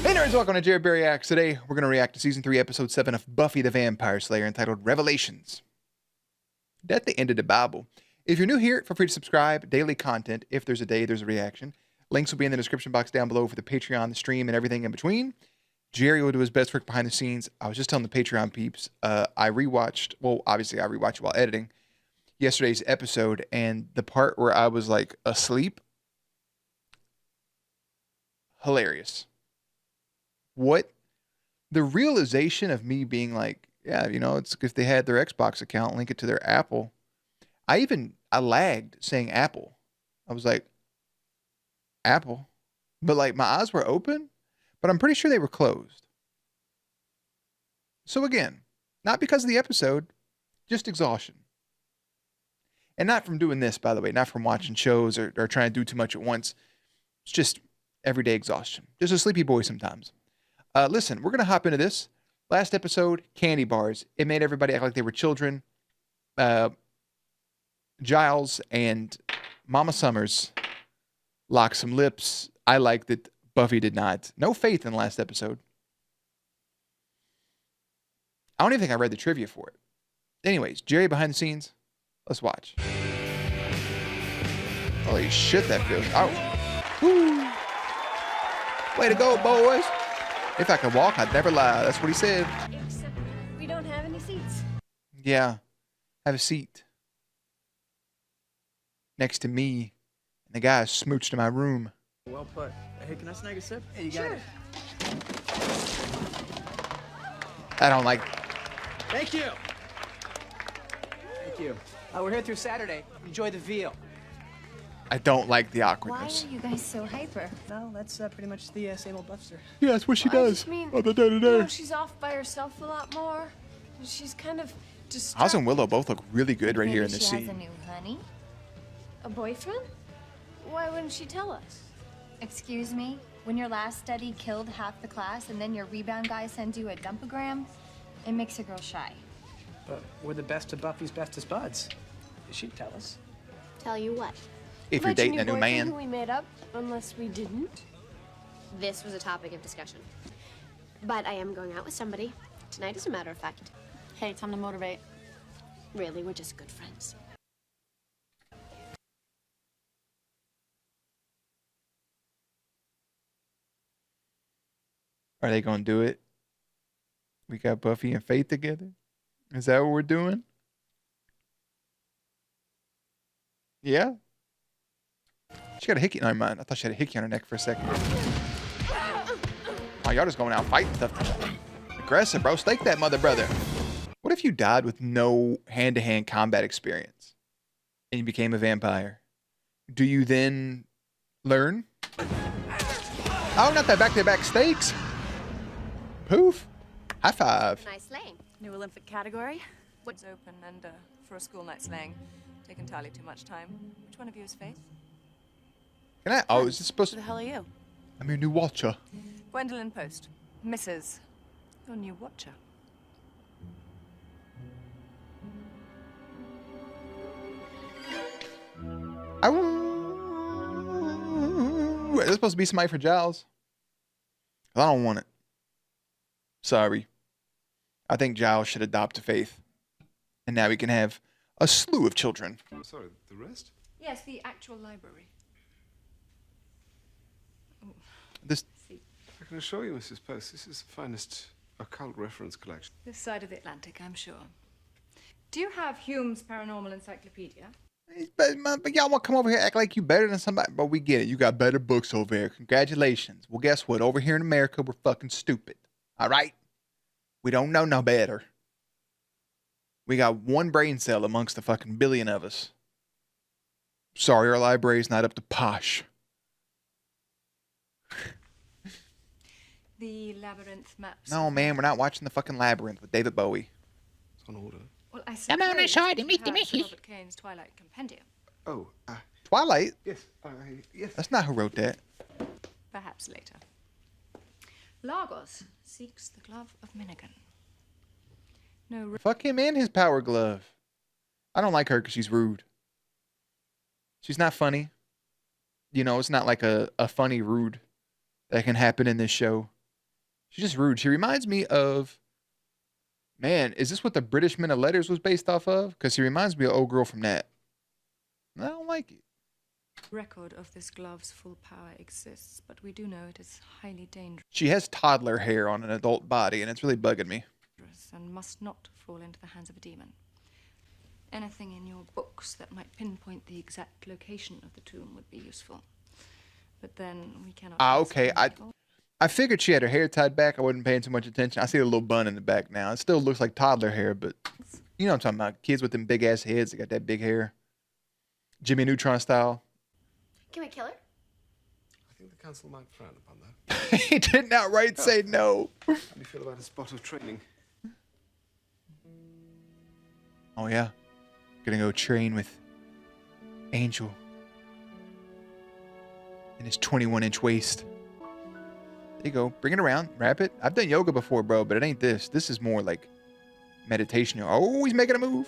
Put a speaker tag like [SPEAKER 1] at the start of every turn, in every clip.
[SPEAKER 1] Hey nerds, welcome to Jared Barry Acts. Today, we're going to react to Season 3, Episode 7 of Buffy the Vampire Slayer, entitled Revelations. At the end of the Bible. If you're new here, feel free to subscribe. Daily content. If there's a day, there's a reaction. Links will be in the description box down below for the Patreon, the stream, and everything in between. Jerry will do his best work behind the scenes. I was just telling the Patreon peeps, I rewatched, well, obviously I rewatched while editing yesterday's episode, and the part where I was like asleep, hilarious. What the realization of me being like, yeah, you know, it's if they had their Xbox account, link it to their Apple. I lagged saying Apple. I was like, Apple. But like my eyes were open, but I'm pretty sure they were closed. So again, not because of the episode, just exhaustion. And not from doing this, by the way, not from watching shows or trying to do too much at once. It's just everyday exhaustion. Just a sleepy boy sometimes. Listen, we're going to hop into this. Last episode, candy bars. It made everybody act like they were children. Giles and Mama Summers locked some lips. I like that Buffy did not. No faith in the last episode. I don't even think I read the trivia for it. Anyways, Jerry behind the scenes. Let's watch. Holy shit, that feels... Oh. Woo. Way to go, boys. If I could walk, I'd never lie. That's what he said.
[SPEAKER 2] Except we don't have any seats.
[SPEAKER 1] Yeah. Have a seat. Next to me. And the guy smooched in my room.
[SPEAKER 3] Well put. Hey, can I snag a sip? Hey, you got it.
[SPEAKER 1] I don't like...
[SPEAKER 3] Thank you. Thank you. We're here through Saturday. Enjoy the veal.
[SPEAKER 1] I don't like the
[SPEAKER 2] Why
[SPEAKER 1] awkwardness.
[SPEAKER 2] are you guys so hyper?
[SPEAKER 3] No, that's pretty much the same old Buffster.
[SPEAKER 1] Yeah, that's what she
[SPEAKER 2] I
[SPEAKER 1] does
[SPEAKER 2] just mean,
[SPEAKER 1] on the day-to-day.
[SPEAKER 2] you know, she's off by herself a lot more. She's kind of distracted.
[SPEAKER 1] Oz and Willow both look really good right here in
[SPEAKER 2] Maybe
[SPEAKER 1] this
[SPEAKER 2] she has
[SPEAKER 1] scene.
[SPEAKER 2] a new honey? A boyfriend? Why wouldn't she tell us? Excuse me? When your last study killed half the class and then your rebound guy sends you a dumpagram, it makes a girl shy.
[SPEAKER 3] But we're the best of Buffy's bestest buds. She'd tell us.
[SPEAKER 4] Tell you what,
[SPEAKER 1] If you're dating a new man.
[SPEAKER 2] Who we made up, unless we didn't.
[SPEAKER 4] this was a topic of discussion. But I am going out with somebody. Tonight, as a matter of fact.
[SPEAKER 2] Hey, time to motivate.
[SPEAKER 4] Really, we're just good friends.
[SPEAKER 1] Are they going to do it? We got Buffy and Faith together? Is that what we're doing? Yeah? She got a hickey. Never mind. I thought she had a hickey on her neck for a second. Oh, y'all just going out fighting stuff. Aggressive, bro. Stake that mother brother. What if you died with no hand-to-hand combat experience and you became a vampire? Do you then learn? Oh, not that back-to-back stakes. Poof. High five.
[SPEAKER 4] Nice slaying.
[SPEAKER 5] New Olympic category. What's open and for a school night slaying, take entirely too much time. Which one of you is Faith?
[SPEAKER 1] Can I? Oh, is this supposed
[SPEAKER 5] Who
[SPEAKER 1] to?
[SPEAKER 5] the hell are you?
[SPEAKER 1] I'm your new watcher.
[SPEAKER 5] Gwendolyn Post. Mrs. Your new watcher.
[SPEAKER 1] Is this supposed to be somebody for Giles? I don't want it. Sorry. I think Giles should adopt a Faith. And now we can have a slew of children.
[SPEAKER 6] Sorry, the rest?
[SPEAKER 5] Yes, the actual library.
[SPEAKER 1] This
[SPEAKER 6] I can assure you, Mrs. Post, this is the finest occult reference collection.
[SPEAKER 5] This side of the Atlantic, I'm sure. Do you have Hume's Paranormal Encyclopedia?
[SPEAKER 1] but y'all want to come over here and act like you better than somebody. But we get it. You got better books over here. Congratulations. Well, guess what? Over here in America, we're fucking stupid. All right? We don't know no better. We got one brain cell amongst the fucking billion of us. Sorry, our library's not up to posh.
[SPEAKER 5] The Labyrinth maps.
[SPEAKER 1] No, man, we're not watching the fucking Labyrinth with David Bowie.
[SPEAKER 6] It's on order.
[SPEAKER 5] Well, I
[SPEAKER 7] Come on, I
[SPEAKER 5] suppose
[SPEAKER 7] saw it,
[SPEAKER 5] you
[SPEAKER 7] meet
[SPEAKER 5] have
[SPEAKER 7] me.
[SPEAKER 5] Sir Robert Kane's Twilight Compendium.
[SPEAKER 6] Oh,
[SPEAKER 1] Twilight?
[SPEAKER 6] yes, yes.
[SPEAKER 1] That's not who wrote that.
[SPEAKER 5] Perhaps later. Lagos seeks the glove of Minnigan. No.
[SPEAKER 1] Fuck him and his power glove. I don't like her because she's rude. She's not funny. You know, it's not like a funny rude that can happen in this show. She's just rude. She reminds me of, man, is this what the British Men of Letters was based off of? Because she reminds me of old girl from that. I don't like it.
[SPEAKER 5] Record of this glove's full power exists, but we do know it is highly dangerous
[SPEAKER 1] She has toddler hair on an adult body, and it's really bugging me.
[SPEAKER 5] and must not fall into the hands of a demon. Anything in your books that might pinpoint the exact location of the tomb would be useful. But then we cannot...
[SPEAKER 1] Okay. I figured she had her hair tied back. I wasn't paying too much attention. I see a little bun in the back now. It still looks like toddler hair, but you know what I'm talking about. Kids with them big-ass heads. They got that big hair. Jimmy Neutron style.
[SPEAKER 4] Can we kill her?
[SPEAKER 6] I think the council might frown upon that.
[SPEAKER 1] He didn't outright say no.
[SPEAKER 6] How do you feel about a spot of training?
[SPEAKER 1] Oh, yeah. Gonna go train with Angel in his 21-inch waist. There you go. Bring it around. Wrap it. I've done yoga before, bro, but it ain't this. This is more like meditation. Oh, he's making a move.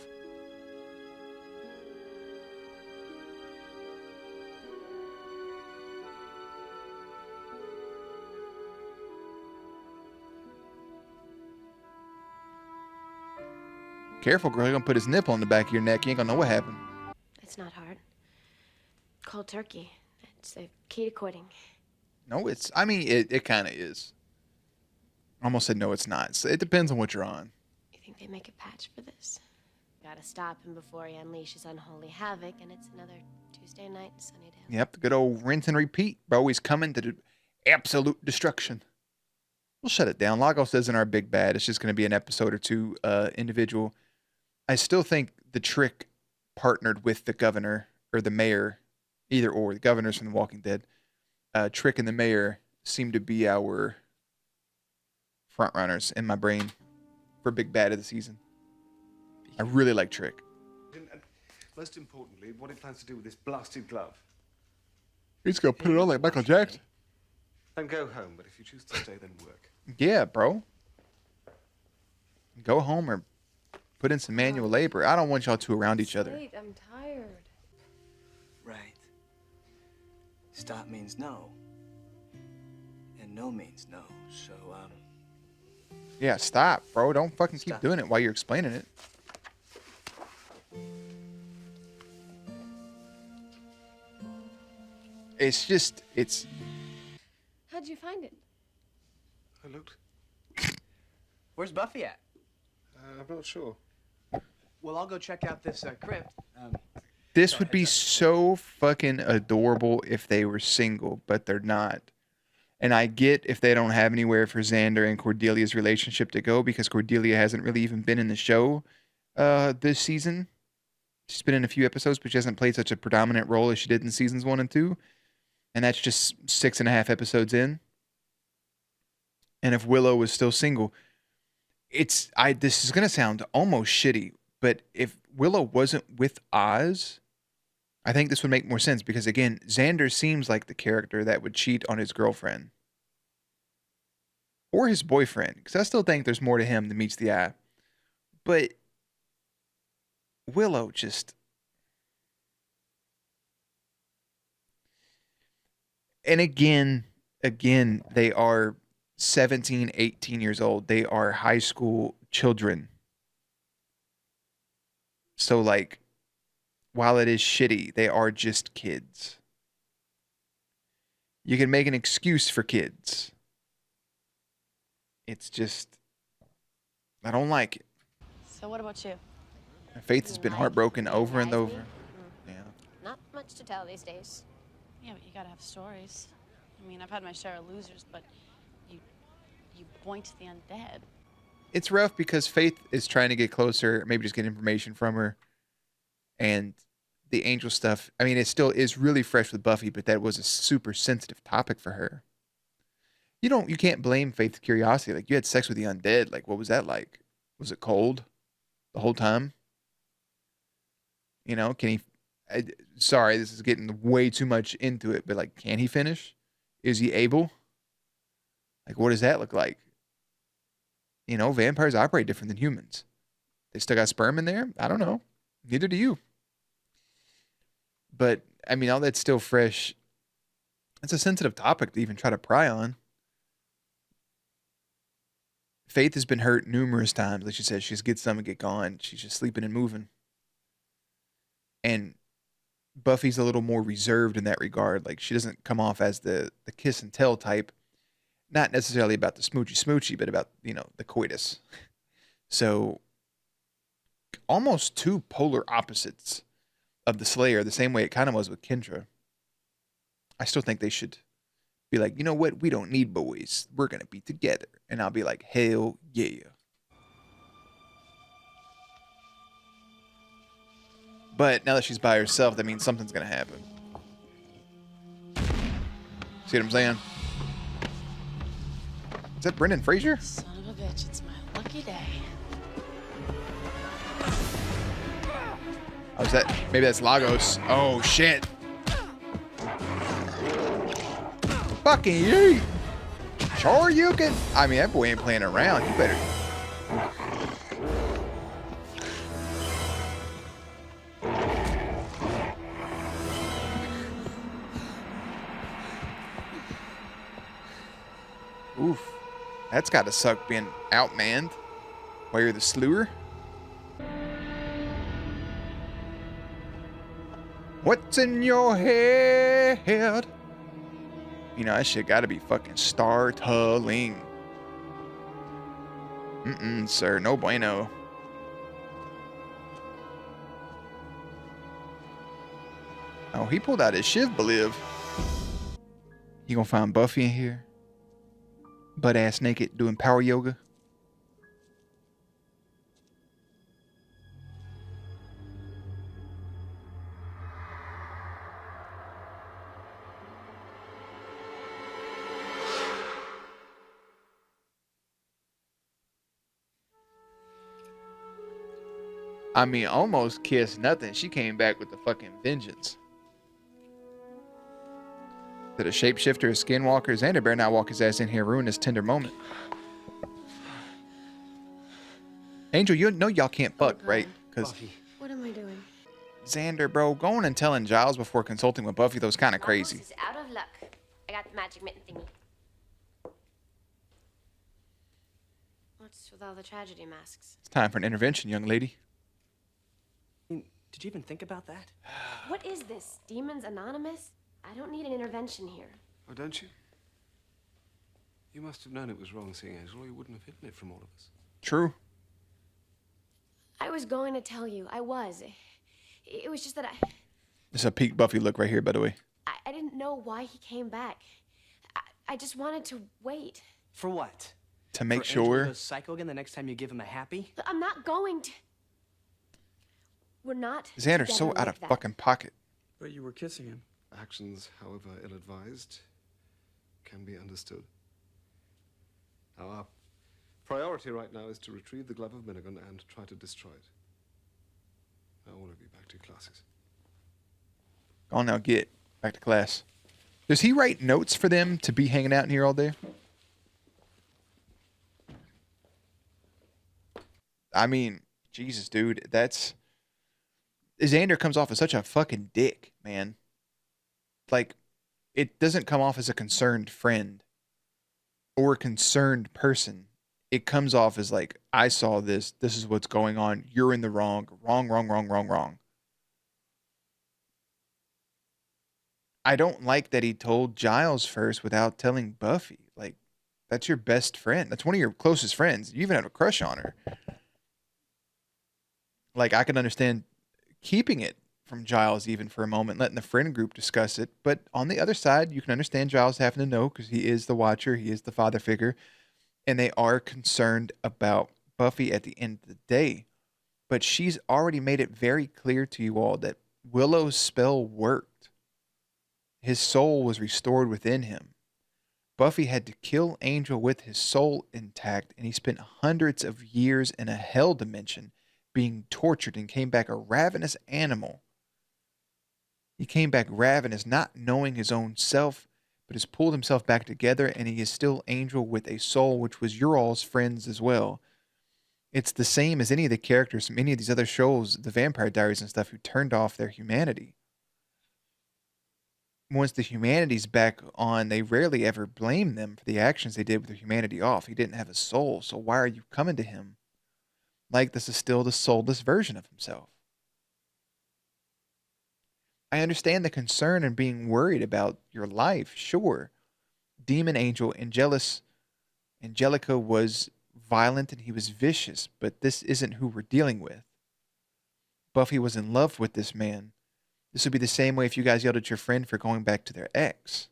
[SPEAKER 1] Careful, girl. He's gonna put his nipple on the back of your neck. You ain't gonna know what happened.
[SPEAKER 4] It's not hard. Cold turkey. It's the key to quitting.
[SPEAKER 1] No, I mean, it kind of is. I almost said no, it's not. It depends on what you're on.
[SPEAKER 4] You think they make a patch for this? Gotta stop him before he unleashes unholy havoc, and it's another Tuesday night in Sunnydale.
[SPEAKER 1] Yep, the good old rinse and repeat, bro. He's coming to absolute destruction. We'll shut it down. Lagos isn't our big bad. It's just going to be an episode or two individual. I still think the Trick partnered with the governor or the mayor, either or. The governor's from The Walking Dead. Trick and the mayor seem to be our front runners in my brain for big bad of the season. I really like Trick.
[SPEAKER 6] And most importantly, what he plans to do with this blasted glove.
[SPEAKER 1] He's going to put it on like Michael Jackson.
[SPEAKER 6] And go home, but if you choose to stay, then work.
[SPEAKER 1] Yeah, bro. Go home or put in some manual labor. I don't want y'all two around each other.
[SPEAKER 5] Wait, I'm tired.
[SPEAKER 3] Right. Stop means no. And no means no. So,
[SPEAKER 1] Yeah, stop, bro. Don't fucking keep
[SPEAKER 3] Stop.
[SPEAKER 1] doing it while you're explaining it. It's
[SPEAKER 4] How'd you find it?
[SPEAKER 6] I looked.
[SPEAKER 3] where's Buffy at?
[SPEAKER 6] I'm not sure.
[SPEAKER 3] Well, I'll go check out this crypt.
[SPEAKER 1] this would be so fucking adorable if they were single, but they're not. And I get if they don't have anywhere for Xander and Cordelia's relationship to go because Cordelia hasn't really even been in the show this season. She's been in a few episodes, but she hasn't played such a predominant role as she did in seasons 1 and 2. And that's just 6.5 episodes in. And if Willow was still single, this is gonna sound almost shitty, but if Willow wasn't with Oz, I think this would make more sense because again, Xander seems like the character that would cheat on his girlfriend. Or his boyfriend, because I still think there's more to him than meets the eye. But Willow just... And again, they are 17, 18 years old. They are high school children. So, like, while it is shitty, they are just kids. You can make an excuse for kids. It's just, I don't like it.
[SPEAKER 7] So what about you?
[SPEAKER 1] Faith has been heartbroken over and over. Yeah.
[SPEAKER 4] Not much to tell these days.
[SPEAKER 7] Yeah, but you gotta have stories. I mean, I've had my share of losers, but you point the undead.
[SPEAKER 1] It's rough because Faith is trying to get closer, maybe just get information from her. And the angel stuff, I mean, it still is really fresh with Buffy, but that was a super sensitive topic for her. You can't blame Faith's curiosity. Like, you had sex with the undead. Like, what was that like? Was it cold the whole time? You know, sorry, this is getting way too much into it, but like, can he finish? Is he able? Like, what does that look like? You know, vampires operate different than humans. They still got sperm in there? I don't know. Neither do you. But, I mean, all that's still fresh. It's a sensitive topic to even try to pry on. Faith has been hurt numerous times. Like she said, she's get some and get gone. She's just sleeping and moving. And Buffy's a little more reserved in that regard. Like she doesn't come off as the kiss and tell type. Not necessarily about the smoochy smoochy, but about, the coitus. So almost two polar opposites of the Slayer, the same way it kind of was with Kendra. I still think they should be like, you know what? We don't need boys. We're going to be together. And I'll be like, hell yeah. But now that she's by herself, that means something's going to happen. See what I'm saying? Is that Brendan Fraser?
[SPEAKER 7] Son of a bitch, it's my lucky day.
[SPEAKER 1] Oh, is that? Maybe that's Lagos. Oh, shit. Fucking you. Sure you can. I mean, that boy ain't playing around. You better. Oof. That's got to suck being outmanned while you're the slewer. What's in your head? That shit gotta be fucking startling. Sir, no bueno. Oh, he pulled out his shiv, believe. You gonna find Buffy in here? Butt ass naked doing power yoga? I mean, almost kissed nothing. She came back with the fucking vengeance. That a shapeshifter, a skinwalker, Xander better not walk his ass in here and ruin this tender moment. Angel, you know y'all can't fuck, right? Because
[SPEAKER 4] What am I doing?
[SPEAKER 1] Xander, bro, going and telling Giles before consulting with Buffy, that was kind of crazy.
[SPEAKER 4] Almost is out of luck. I got the magic mitten thingy. What's with all the tragedy masks?
[SPEAKER 1] It's time for an intervention, young lady.
[SPEAKER 3] Did you even think about that?
[SPEAKER 4] What is this? Demons Anonymous? I don't need an intervention here.
[SPEAKER 6] Oh, don't you? You must have known it was wrong, seeing Angel, or you wouldn't have hidden it from all of us.
[SPEAKER 1] True.
[SPEAKER 4] I was going to tell you. I was. It was just that
[SPEAKER 1] This is a peak Buffy look right here, by the way.
[SPEAKER 4] I didn't know why he came back. I just wanted to wait.
[SPEAKER 3] For what?
[SPEAKER 1] To make
[SPEAKER 3] For Angel to
[SPEAKER 1] sure.
[SPEAKER 3] go psycho again the next time you give him a happy?
[SPEAKER 4] I'm not going to. We're not.
[SPEAKER 1] Xander's so
[SPEAKER 4] together
[SPEAKER 1] out
[SPEAKER 4] like
[SPEAKER 1] of
[SPEAKER 4] that.
[SPEAKER 1] fucking pocket.
[SPEAKER 6] But you were kissing him. Actions, however ill-advised, can be understood. Now, our priority right now is to retrieve the glove of Minigan and try to destroy it. Now, all of you, back to your classes.
[SPEAKER 1] Go on now, get back to class. Does he write notes for them to be hanging out in here all day? I mean, Jesus, dude, that's... Xander comes off as such a fucking dick, man. Like, it doesn't come off as a concerned friend or a concerned person. It comes off as like, I saw this. This is what's going on. You're in the wrong. Wrong. I don't like that he told Giles first without telling Buffy. Like, that's your best friend. That's one of your closest friends. You even have a crush on her. Like, I can understand keeping it from Giles even for a moment, letting the friend group discuss it. But on the other side, you can understand Giles having to know because he is the watcher. He is the father figure. And they are concerned about Buffy at the end of the day. But she's already made it very clear to you all that Willow's spell worked. His soul was restored within him. Buffy had to kill Angel with his soul intact, and he spent hundreds of years in a hell dimension being tortured and came back a ravenous animal. He came back ravenous, not knowing his own self, but has pulled himself back together, and he is still Angel with a soul, which was your all's friends as well. It's the same as any of the characters from any of these other shows, the Vampire Diaries and stuff, who turned off their humanity. once the humanity's back on, they rarely ever blame them for the actions they did with their humanity off. He didn't have a soul, so why are you coming to him like this is still the soulless version of himself? I understand the concern and being worried about your life, sure. Demon Angel Angelica was violent and he was vicious, but this isn't who we're dealing with. Buffy was in love with this man. This would be the same way if you guys yelled at your friend for going back to their ex.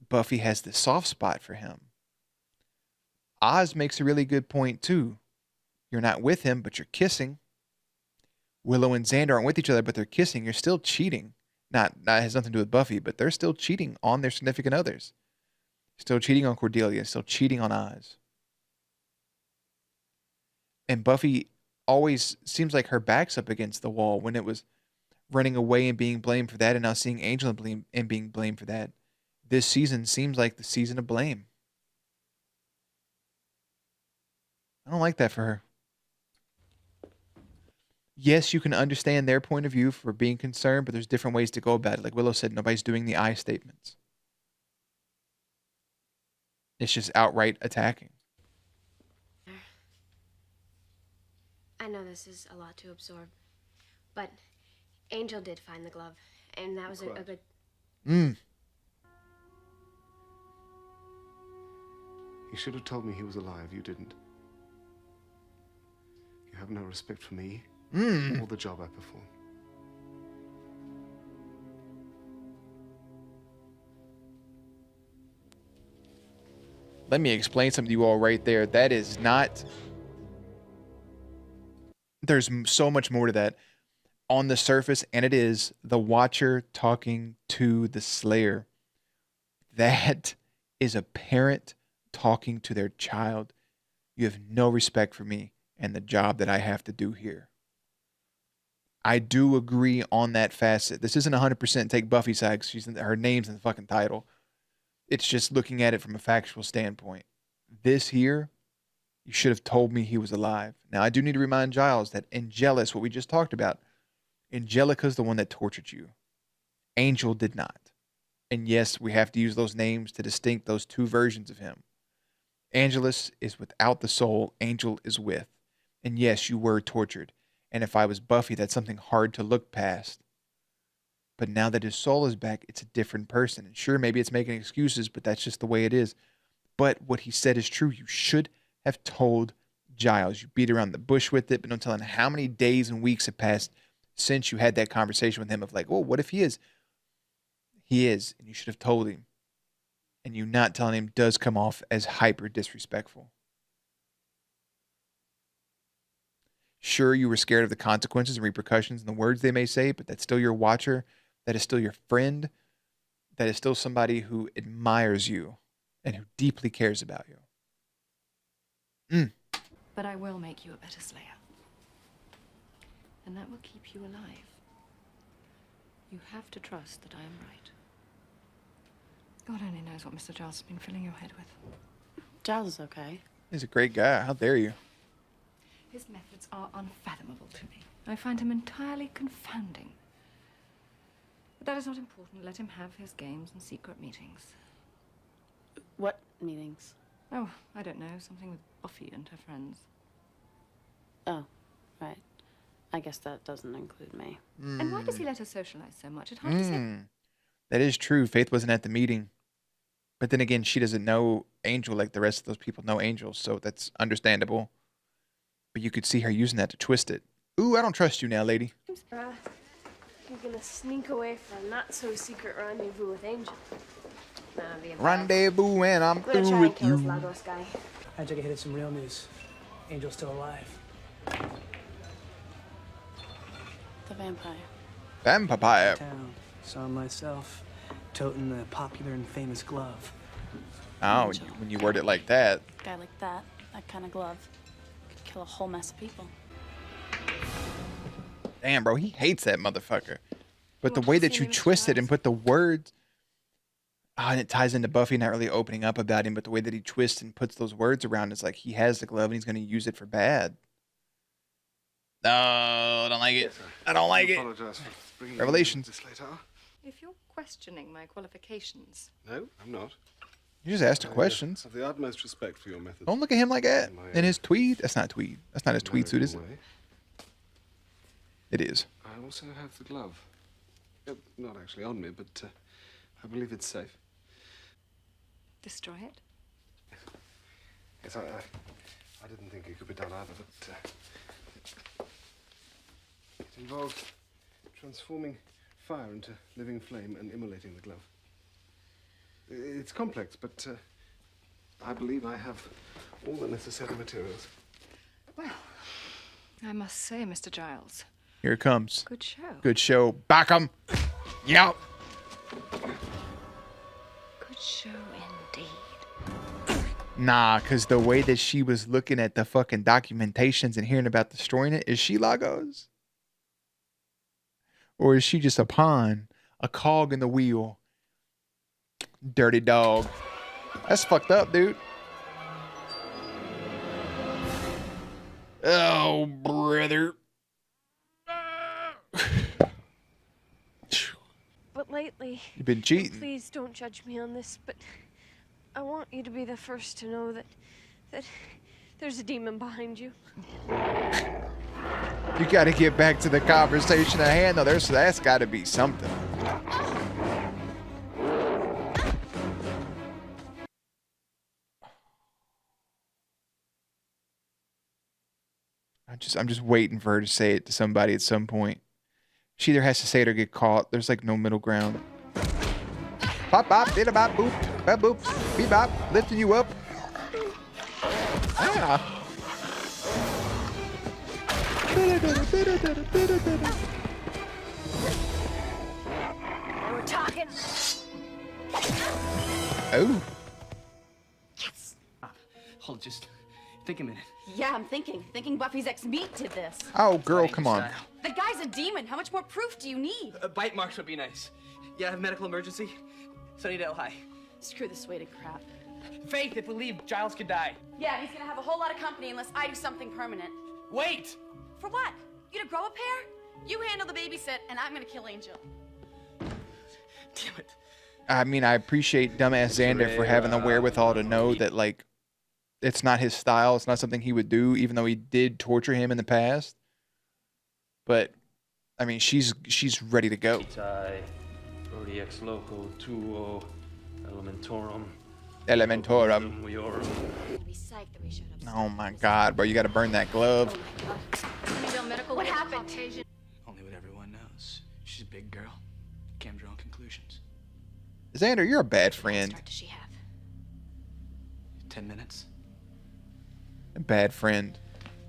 [SPEAKER 1] Buffy has this soft spot for him. Oz makes a really good point too. You're not with him, but you're kissing. Willow and Xander aren't with each other, but they're kissing. You're still cheating. Not has nothing to do with Buffy, but they're still cheating on their significant others. Still cheating on Cordelia. Still cheating on Oz. And Buffy always seems like her back's up against the wall when it was running away and being blamed for that, and now seeing Angel and being blamed for that. This season seems like the season of blame. I don't like that for her. Yes, you can understand their point of view for being concerned, but there's different ways to go about it. Like Willow said, nobody's doing the I statements. It's just outright attacking.
[SPEAKER 4] I know this is a lot to absorb, but Angel did find the glove, and that was a good...
[SPEAKER 6] He should have told me he was alive. You didn't. You have no respect for me or the job I perform.
[SPEAKER 1] Let me explain something to you all right there. That is not... There's so much more to that. On the surface, and it is the Watcher talking to the Slayer. That is a parent talking to their child. You have no respect for me and the job that I have to do here. I do agree on that facet. This isn't 100% take Buffy's side because her name's in the fucking title. It's just looking at it from a factual standpoint. This here, you should have told me he was alive. Now, I do need to remind Giles that Angelus, what we just talked about, Angelica's the one that tortured you. Angel did not. And yes, we have to use those names to distinct those two versions of him. Angelus is without the soul. Angel is with. And yes, you were tortured. And if I was Buffy, that's something hard to look past. But now that his soul is back, it's a different person. And sure, maybe it's making excuses, but that's just the way it is. But what he said is true. You should have told Giles. You beat around the bush with it, but don't tell him how many days and weeks have passed since you had that conversation with him of like, oh, what if he is? He is, and you should have told him. And you not telling him does come off as hyper disrespectful. Sure, you were scared of the consequences and repercussions and the words they may say, but that's still your Watcher. That is still your friend. That is still somebody who admires you and who deeply cares about you.
[SPEAKER 5] But I will make you a better Slayer. And that will keep you alive. You have to trust that I am right. God only knows what Mr. Giles has been filling your head with.
[SPEAKER 7] Giles is okay.
[SPEAKER 1] He's a great guy. How dare you?
[SPEAKER 5] His methods are unfathomable to me. I find him entirely confounding. But that is not important. Let him have his games and secret meetings.
[SPEAKER 7] What meetings?
[SPEAKER 5] Oh, I don't know. Something with Buffy and her friends.
[SPEAKER 7] Oh, right. I guess that doesn't include me.
[SPEAKER 5] And why does he let her socialize so much? It hardly seems...
[SPEAKER 1] That is true. Faith wasn't at the meeting. But then again, she doesn't know Angel like the rest of those people know Angel, so that's understandable. But you could see her using that to twist it. Ooh, I don't trust you now, lady.
[SPEAKER 8] You're gonna sneak away for a not-so-secret rendezvous with Angel.
[SPEAKER 2] That'd be a
[SPEAKER 1] Rendezvous and I'm
[SPEAKER 8] I'm gonna
[SPEAKER 1] through
[SPEAKER 8] try and
[SPEAKER 1] with
[SPEAKER 8] kill this
[SPEAKER 1] you.
[SPEAKER 8] Lagos guy.
[SPEAKER 3] How'd you get hit some real news? Angel's still alive.
[SPEAKER 7] The vampire.
[SPEAKER 1] Vampire.
[SPEAKER 3] Town. Saw myself toting the popular and famous glove.
[SPEAKER 1] Oh, when you word it like that.
[SPEAKER 7] A guy like that kind of glove, could kill a whole mess of people.
[SPEAKER 1] Damn, bro, he hates that motherfucker. But the
[SPEAKER 5] want
[SPEAKER 1] way
[SPEAKER 5] to
[SPEAKER 1] that
[SPEAKER 5] see
[SPEAKER 1] you
[SPEAKER 5] me, Mr.
[SPEAKER 1] twist it
[SPEAKER 5] Giles?
[SPEAKER 1] and put the words... and it ties into Buffy not really opening up about him, but the way that he twists and puts those words around is like he has the glove and he's going to use it for bad. No, I don't like it. I don't like it.
[SPEAKER 6] Apologize for bringing
[SPEAKER 1] Revelations.
[SPEAKER 6] you this late hour.
[SPEAKER 5] If you're questioning my qualifications...
[SPEAKER 6] No, I'm not.
[SPEAKER 1] You just asked her questions.
[SPEAKER 6] I have the utmost respect for your methods.
[SPEAKER 1] Don't look at him like that. In his tweed. That's not tweed. That's not his tweed suit, is it? It is.
[SPEAKER 6] I also have the glove. Not actually on me, but I believe it's safe.
[SPEAKER 5] Destroy it?
[SPEAKER 6] Yes, I didn't think it could be done either, but it involves transforming fire into living flame and immolating the glove. It's complex, but I believe I have all the necessary materials.
[SPEAKER 5] Well, I must say, Mr. Giles.
[SPEAKER 1] Here it comes.
[SPEAKER 5] Good show.
[SPEAKER 1] Good show. Back 'em. Yep.
[SPEAKER 5] Good show indeed.
[SPEAKER 1] Nah, because the way that she was looking at the fucking documentations and hearing about destroying it, is she Lagos? Or is she just a pawn? A cog in the wheel? Dirty dog. That's fucked up, dude. Oh, brother.
[SPEAKER 8] But lately,
[SPEAKER 1] You've been cheating.
[SPEAKER 8] please don't judge me on this, but I want you to be the first to know that there's a demon behind you.
[SPEAKER 1] You got to get back to the conversation at hand, though. That's got to be something. I'm just waiting for her to say it to somebody at some point. She either has to say it or get caught. There's like no middle ground. Pop, bop, bida, bop, boop, bop, boop, beep, bop, lifting you up. Ah.
[SPEAKER 2] We're talking.
[SPEAKER 1] Oh.
[SPEAKER 3] Hold, just think a minute.
[SPEAKER 9] Yeah, I'm thinking Buffy's ex-meat did this.
[SPEAKER 1] Oh, girl, come on.
[SPEAKER 9] The guy's a demon. How much more proof do you need?
[SPEAKER 3] Bite marks would be nice. Yeah, medical emergency. Sunnydale High.
[SPEAKER 9] Screw this weighted crap.
[SPEAKER 3] Faith, if we leave, Giles could die.
[SPEAKER 9] Yeah, he's gonna have a whole lot of company unless I do something permanent.
[SPEAKER 3] Wait!
[SPEAKER 9] For what? You to grow a pair? You handle the babysit, and I'm gonna kill Angel.
[SPEAKER 3] Damn it.
[SPEAKER 1] I mean, I appreciate dumbass Xander for having the wherewithal to know that, like, it's not his style. It's not something he would do, even though he did torture him in the past. But, I mean, she's ready to go.
[SPEAKER 10] Ex Loco 2 Elementorum.
[SPEAKER 1] Elementorum.
[SPEAKER 4] I'd be psyched that we showed up.
[SPEAKER 1] Oh my God, bro! You got to burn that glove.
[SPEAKER 9] What happened?
[SPEAKER 3] Only what everyone knows. She's a big girl. Can't draw conclusions.
[SPEAKER 1] Xander, you're a bad friend.
[SPEAKER 4] What start does she have?
[SPEAKER 3] 10 minutes.
[SPEAKER 1] A bad friend.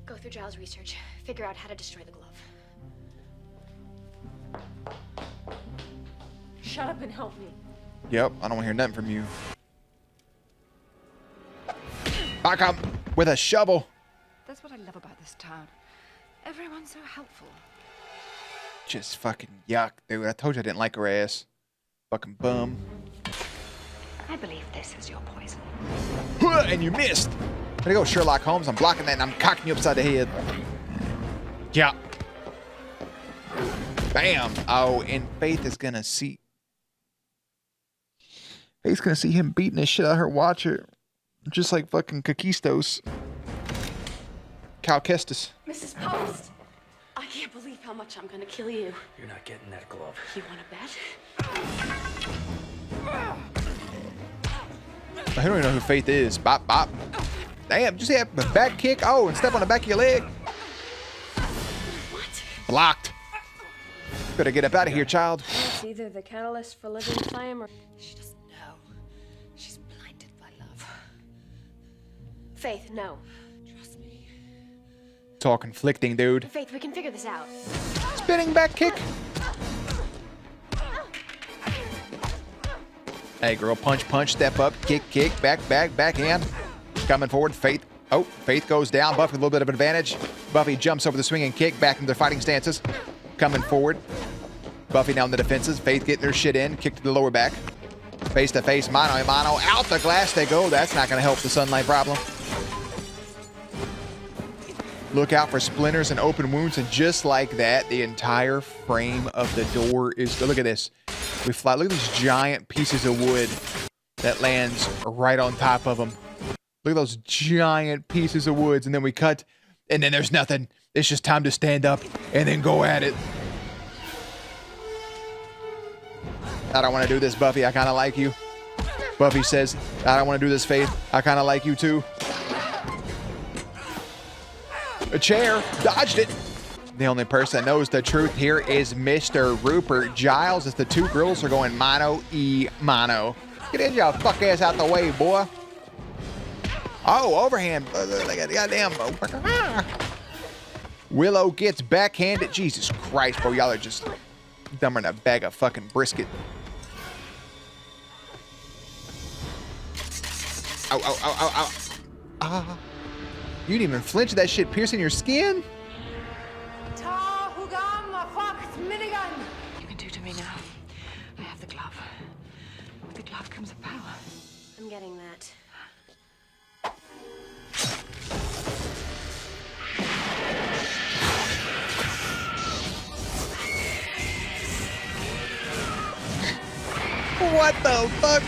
[SPEAKER 4] Go through Giles' research. Figure out how to destroy the glove.
[SPEAKER 8] Shut up and help me.
[SPEAKER 1] Yep, I don't want to hear nothing from you. Back up with a shovel.
[SPEAKER 5] That's what I love about this town. Everyone's so helpful.
[SPEAKER 1] Just fucking yuck, dude. I told you I didn't like her ass. Fucking bum.
[SPEAKER 5] I believe this is your poison.
[SPEAKER 1] And you missed. There you go, Sherlock Holmes. I'm blocking that and I'm cocking you upside the head. Yeah. Bam. Oh, and Faith is gonna see. Faith's gonna see him beating the shit out of her. Watch it. Just like fucking Kakistos. Cal Kestis.
[SPEAKER 9] Mrs. Post, I can't believe how much I'm gonna kill you.
[SPEAKER 3] You're not getting that glove.
[SPEAKER 9] You want to bet?
[SPEAKER 1] I don't even know who Faith is. Bop, bop. Damn, did you see that back kick? Oh, and step on the back of your leg.
[SPEAKER 9] What?
[SPEAKER 1] Blocked. Better get up out of here, child.
[SPEAKER 8] It's either the catalyst for living flame or...
[SPEAKER 9] She doesn't know. She's blinded by love.
[SPEAKER 4] Faith, no.
[SPEAKER 9] Trust me.
[SPEAKER 1] It's all conflicting, dude.
[SPEAKER 4] Faith, we can figure this out.
[SPEAKER 1] Spinning back kick. Hey, girl, punch, punch, step up, kick, kick, backhand. Coming forward, Faith. Oh, Faith goes down. Buffy with a little bit of advantage. Buffy jumps over the swinging kick back into their fighting stances. Coming forward. Buffy now in the defenses. Faith getting her shit in. Kick to the lower back. Face to face, mano a mano. Out the glass they go. That's not going to help the sunlight problem. Look out for splinters and open wounds. And just like that, the entire frame of the door is... Look at this. We fly. Look at these giant pieces of wood that lands right on top of them. Look at those giant pieces of woods. And then we cut, and then there's nothing. It's just time to stand up and then go at it. I don't want to do this, Buffy. I kind of like you. Buffy says, I don't want to do this, Faith. I kind of like you too. A chair. Dodged it. The only person that knows the truth here is Mr. Rupert Giles, as the two girls are going mano e mano. Get in your fuck ass out the way, boy. Oh, overhand. Goddamn. Willow gets backhanded. Jesus Christ, bro. Y'all are just dumber than a bag of fucking brisket. Ow, ow, ow, ow, ow. Ah. You didn't even flinch at that shit piercing your skin?
[SPEAKER 5] You can do to me now. I have the glove. With the glove comes a power.
[SPEAKER 4] I'm getting that.
[SPEAKER 1] What the fuck?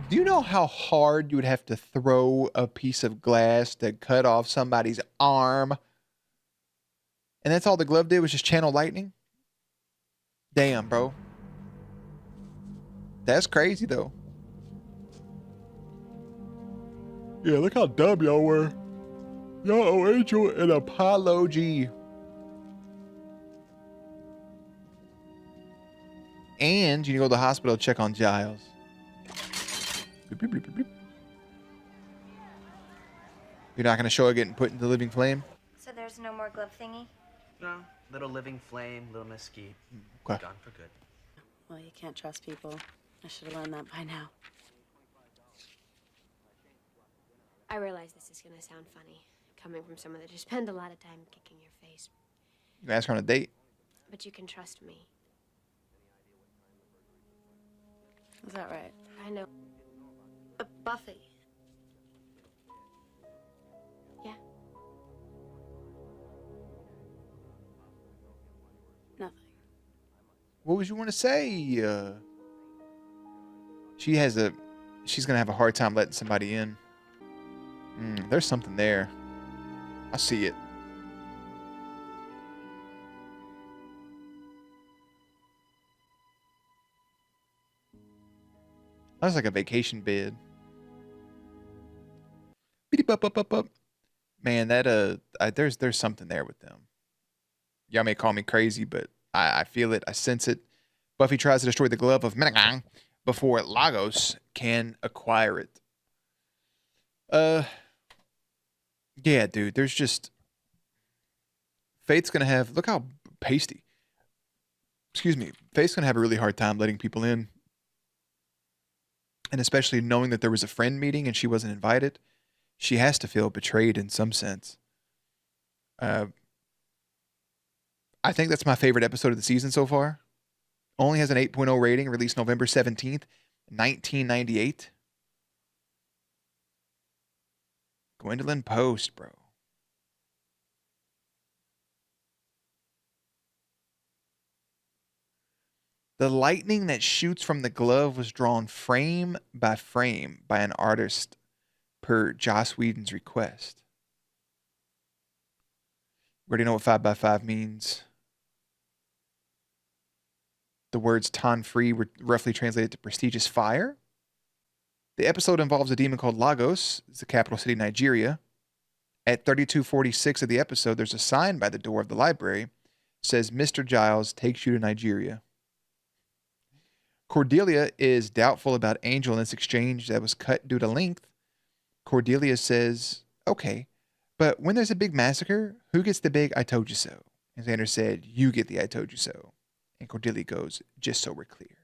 [SPEAKER 1] Do you know how hard you would have to throw a piece of glass to cut off somebody's arm? And that's all the glove did was just channel lightning? Damn, bro. That's crazy, though. Yeah, look how dumb y'all were. Y'all owe Angel an apology. And you can go to the hospital to check on Giles. Bloop, bloop, bloop, bloop, bloop. You're not going to show her getting put into the living flame?
[SPEAKER 2] So there's no more glove thingy?
[SPEAKER 3] No, little living flame, little mesquite.
[SPEAKER 1] Okay.
[SPEAKER 3] Gone for good.
[SPEAKER 7] Well, you can't trust people. I should have learned that by now.
[SPEAKER 4] I realize this is gonna sound funny, coming from someone that just spent a lot of time kicking your face.
[SPEAKER 1] You can ask her on a date.
[SPEAKER 4] But you can trust me.
[SPEAKER 7] Is that right?
[SPEAKER 4] I know.
[SPEAKER 7] Buffy.
[SPEAKER 4] Yeah.
[SPEAKER 7] Nothing.
[SPEAKER 1] What would you want to say? She's going to have a hard time letting somebody in. There's something there. I see it. That's like a vacation bed. Man, that there's something there with them. Y'all may call me crazy, but I feel it. I sense it. Buffy tries to destroy the glove of Menegang before Lagos can acquire it. Yeah, dude. There's just Faith's gonna have. Look how pasty. Excuse me. Faith's gonna have a really hard time letting people in. And especially knowing that there was a friend meeting and she wasn't invited, she has to feel betrayed in some sense. I think that's my favorite episode of the season so far. Only has an 8.0 rating, released November 17th, 1998. Gwendolyn Post, bro. The lightning that shoots from the glove was drawn frame by frame by an artist per Joss Whedon's request. We already know what 5x5 means. The words Tan-Free were roughly translated to prestigious fire. The episode involves a demon called Lagos. It's the capital city, Nigeria. At 3246 of the episode, there's a sign by the door of the library. It says, Mr. Giles takes you to Nigeria. Cordelia is doubtful about Angel in this exchange that was cut due to length. Cordelia says, okay, but when there's a big massacre, who gets the big I told you so? And Xander said, you get the I told you so. And Cordelia goes, just so we're clear.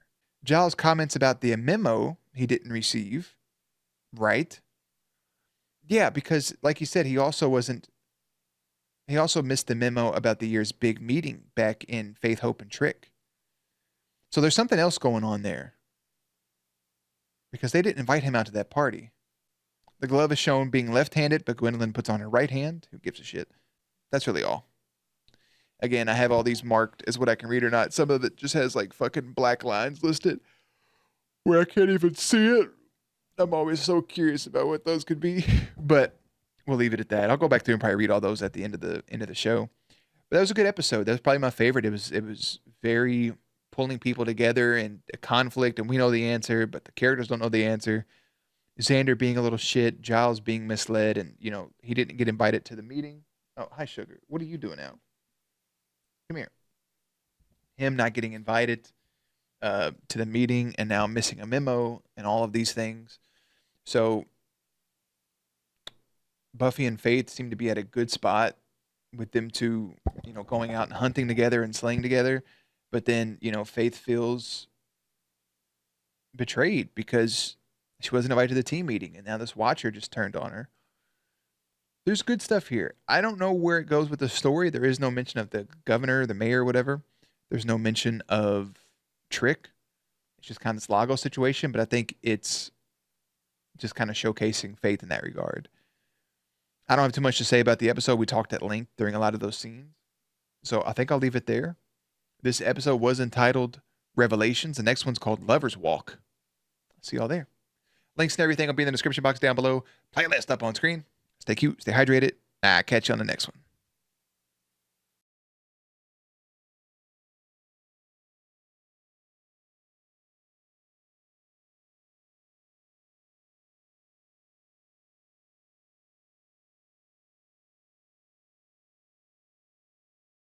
[SPEAKER 1] Giles comments about the memo he didn't receive. Right? Yeah, because like he said, he also missed the memo about the year's big meeting back in Faith, Hope, and Trick. So there's something else going on there. Because they didn't invite him out to that party. The glove is shown being left-handed, but Gwendolyn puts on her right hand. Who gives a shit? That's really all. Again, I have all these marked as what I can read or not. Some of it just has like fucking black lines listed where I can't even see it. I'm always so curious about what those could be, but we'll leave it at that. I'll go back through and probably read all those at the end of the show. But that was a good episode. That was probably my favorite. It was very pulling people together and a conflict, and we know the answer, but the characters don't know the answer. Xander being a little shit, Giles being misled, and he didn't get invited to the meeting. Oh, hi, Sugar. What are you doing out? Come here. Him not getting invited to the meeting and now missing a memo and all of these things. So Buffy and Faith seem to be at a good spot with them two, going out and hunting together and slaying together. But then, Faith feels betrayed because she wasn't invited to the team meeting, and now this Watcher just turned on her. There's good stuff here. I don't know where it goes with the story. There is no mention of the governor, the mayor, whatever. There's no mention of Trick. It's just kind of this Lago situation, but I think it's just kind of showcasing Faith in that regard. I don't have too much to say about the episode. We talked at length during a lot of those scenes. So I think I'll leave it there. This episode was entitled Revelations. The next one's called Lover's Walk. See y'all there. Links and everything will be in the description box down below. Playlist up on screen. Stay cute, stay hydrated. Catch you on the next one.